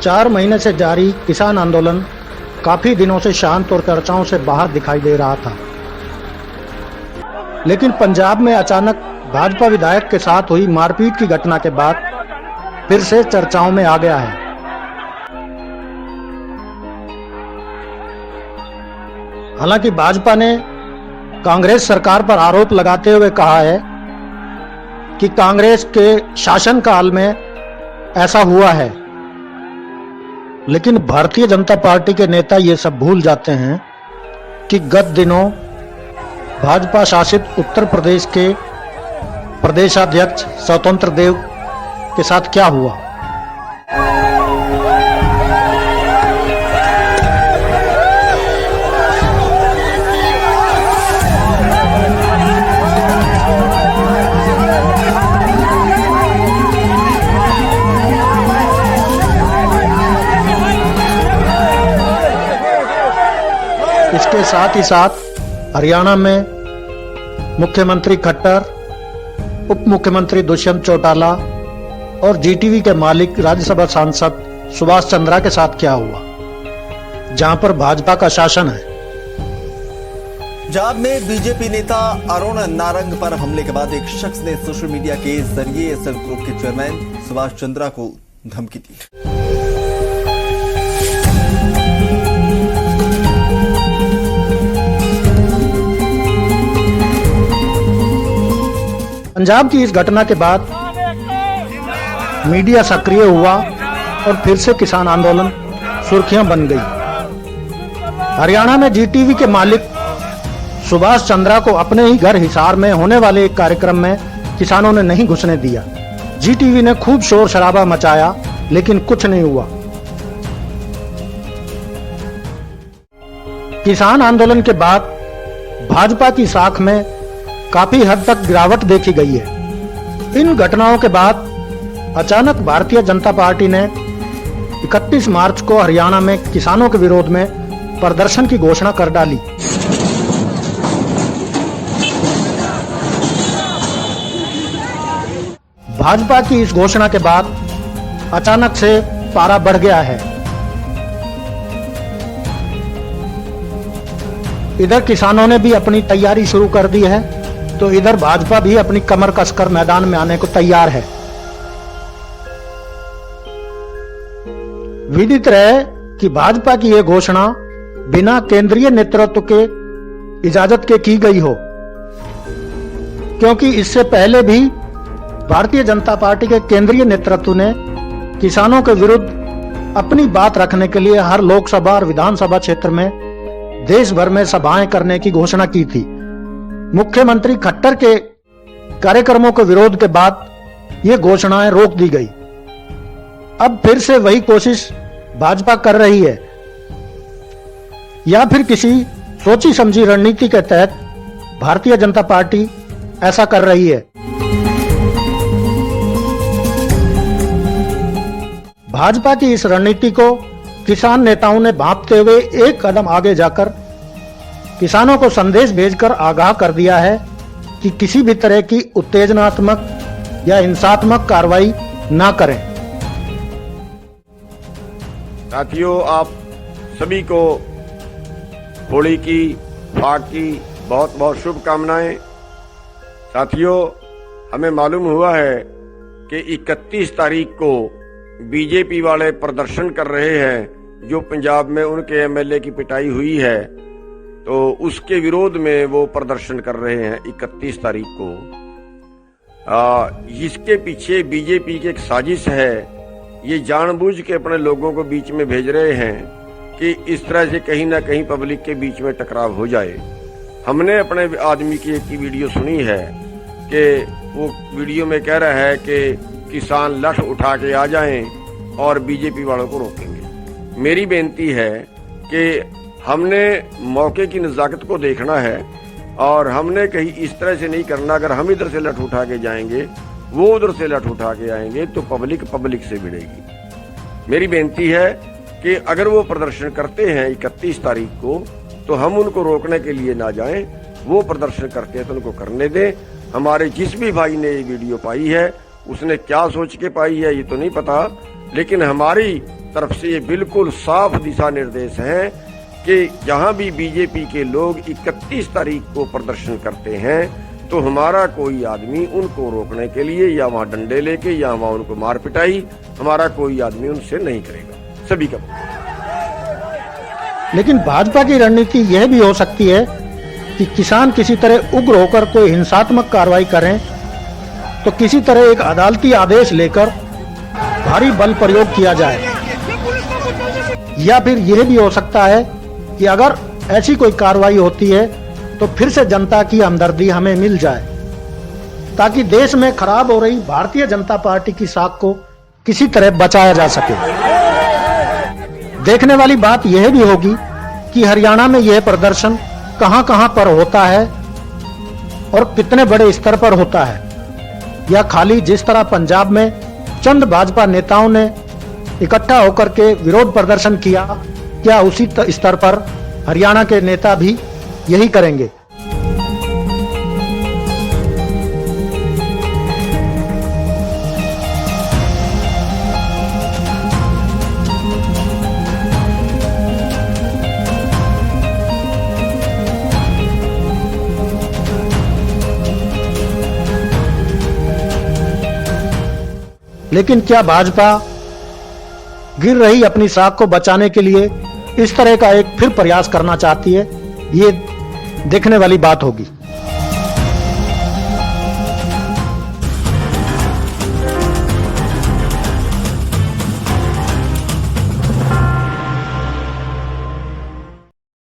4 महीने से जारी किसान आंदोलन काफी दिनों से शांत और चर्चाओं से बाहर दिखाई दे रहा था, लेकिन पंजाब में अचानक भाजपा विधायक के साथ हुई मारपीट की घटना के बाद फिर से चर्चाओं में आ गया है। हालांकि भाजपा ने कांग्रेस सरकार पर आरोप लगाते हुए कहा है कि कांग्रेस के शासनकाल में ऐसा हुआ है, लेकिन भारतीय जनता पार्टी के नेता ये सब भूल जाते हैं कि गत दिनों भाजपा शासित उत्तर प्रदेश के प्रदेशाध्यक्ष स्वतंत्र देव के साथ क्या हुआ। इसके साथ ही साथ हरियाणा में मुख्यमंत्री खट्टर, उप मुख्यमंत्री दुष्यंत चौटाला और जीटीवी के मालिक राज्यसभा सांसद सुभाष चंद्रा के साथ क्या हुआ, जहां पर भाजपा का शासन है। पंजाब में बीजेपी नेता अरुण नारंग पर हमले के बाद एक शख्स ने सोशल मीडिया के जरिए सेल्फ ग्रुप के चेयरमैन सुभाष चंद्रा को धमकी दी। पंजाब की इस घटना के बाद मीडिया सक्रिय हुआ और फिर से किसान आंदोलन सुर्खियां बन गई। हरियाणा में जीटीवी के मालिक सुभाष चंद्रा को अपने ही घर हिसार में होने वाले एक कार्यक्रम में किसानों ने नहीं घुसने दिया। जीटीवी ने खूब शोर शराबा मचाया, लेकिन कुछ नहीं हुआ। किसान आंदोलन के बाद भाजपा की साख में काफी हद तक गिरावट देखी गई है। इन घटनाओं के बाद अचानक भारतीय जनता पार्टी ने 31 मार्च को हरियाणा में किसानों के विरोध में प्रदर्शन की घोषणा कर डाली। भाजपा की इस घोषणा के बाद अचानक से पारा बढ़ गया है। इधर किसानों ने भी अपनी तैयारी शुरू कर दी है, तो इधर भाजपा भी अपनी कमर कसकर मैदान में आने को तैयार है। विदित रहे कि भाजपा की यह घोषणा बिना केंद्रीय नेतृत्व के इजाजत के की गई हो, क्योंकि इससे पहले भी भारतीय जनता पार्टी के केंद्रीय नेतृत्व ने किसानों के विरुद्ध अपनी बात रखने के लिए हर लोकसभा और विधानसभा क्षेत्र में देश भर में सभाएं करने की घोषणा की थी। मुख्यमंत्री खट्टर के कार्यक्रमों के विरोध के बाद ये घोषणाएं रोक दी गई। अब फिर से वही कोशिश भाजपा कर रही है, या फिर किसी सोची समझी रणनीति के तहत भारतीय जनता पार्टी ऐसा कर रही है। भाजपा की इस रणनीति को किसान नेताओं ने भांपते हुए एक कदम आगे जाकर किसानों को संदेश भेजकर आगाह कर दिया है कि किसी भी तरह की उत्तेजनात्मक या हिंसात्मक कार्रवाई ना करें। साथियों, आप सभी को होली की, फाग की बहुत बहुत शुभकामनाएं। साथियों, हमें मालूम हुआ है कि 31 तारीख को बीजेपी वाले प्रदर्शन कर रहे हैं, जो पंजाब में उनके एमएलए की पिटाई हुई है, तो उसके विरोध में वो प्रदर्शन कर रहे हैं 31 तारीख को। इसके पीछे बीजेपी की एक साजिश है। ये जानबूझ के अपने लोगों को बीच में भेज रहे हैं कि इस तरह से कहीं ना कहीं पब्लिक के बीच में टकराव हो जाए। हमने अपने आदमी की एक वीडियो सुनी है कि वो वीडियो में कह रहा है कि किसान लठ उठा के आ जाएं और बीजेपी वालों को रोकेंगे। मेरी बेनती है कि हमने मौके की नज़ाकत को देखना है और हमने कहीं इस तरह से नहीं करना। अगर हम इधर से लठ उठा के जाएंगे, वो उधर से लठ उठा के आएंगे, तो पब्लिक से भिड़ेगी। मेरी बेनती है कि अगर वो प्रदर्शन करते हैं 31 तारीख को, तो हम उनको रोकने के लिए ना जाएं। वो प्रदर्शन करते हैं तो उनको करने दें। हमारे जिस भी भाई ने ये वीडियो पाई है, उसने क्या सोच के पाई है ये तो नहीं पता, लेकिन हमारी तरफ से ये बिल्कुल साफ दिशा निर्देश हैं कि जहां भी बीजेपी के लोग 31 तारीख को प्रदर्शन करते हैं तो हमारा कोई आदमी उनको रोकने के लिए या वहां डंडे लेके या वहां उनको मार पिटाई हमारा कोई आदमी उनसे नहीं करेगा, सभी का। लेकिन भाजपा की रणनीति यह भी हो सकती है कि किसान किसी तरह उग्र होकर कोई हिंसात्मक कार्रवाई करें तो किसी तरह एक अदालती आदेश लेकर भारी बल प्रयोग किया जाए, या फिर यह भी हो सकता है कि अगर ऐसी कोई कार्रवाई होती है तो फिर से जनता की हमदर्दी हमें मिल जाए, ताकि देश में खराब हो रही भारतीय जनता पार्टी की साख को किसी तरह बचाया जा सके। देखने वाली बात यह भी होगी कि हरियाणा में यह प्रदर्शन कहां-कहां पर होता है और कितने बड़े स्तर पर होता है, या खाली जिस तरह पंजाब में चंद भाजपा नेताओं ने इकट्ठा होकर के विरोध प्रदर्शन किया, क्या उसी स्तर पर हरियाणा के नेता भी यही करेंगे। लेकिन क्या भाजपा गिर रही अपनी साख को बचाने के लिए इस तरह का एक फिर प्रयास करना चाहती है? ये देखने वाली बात होगी।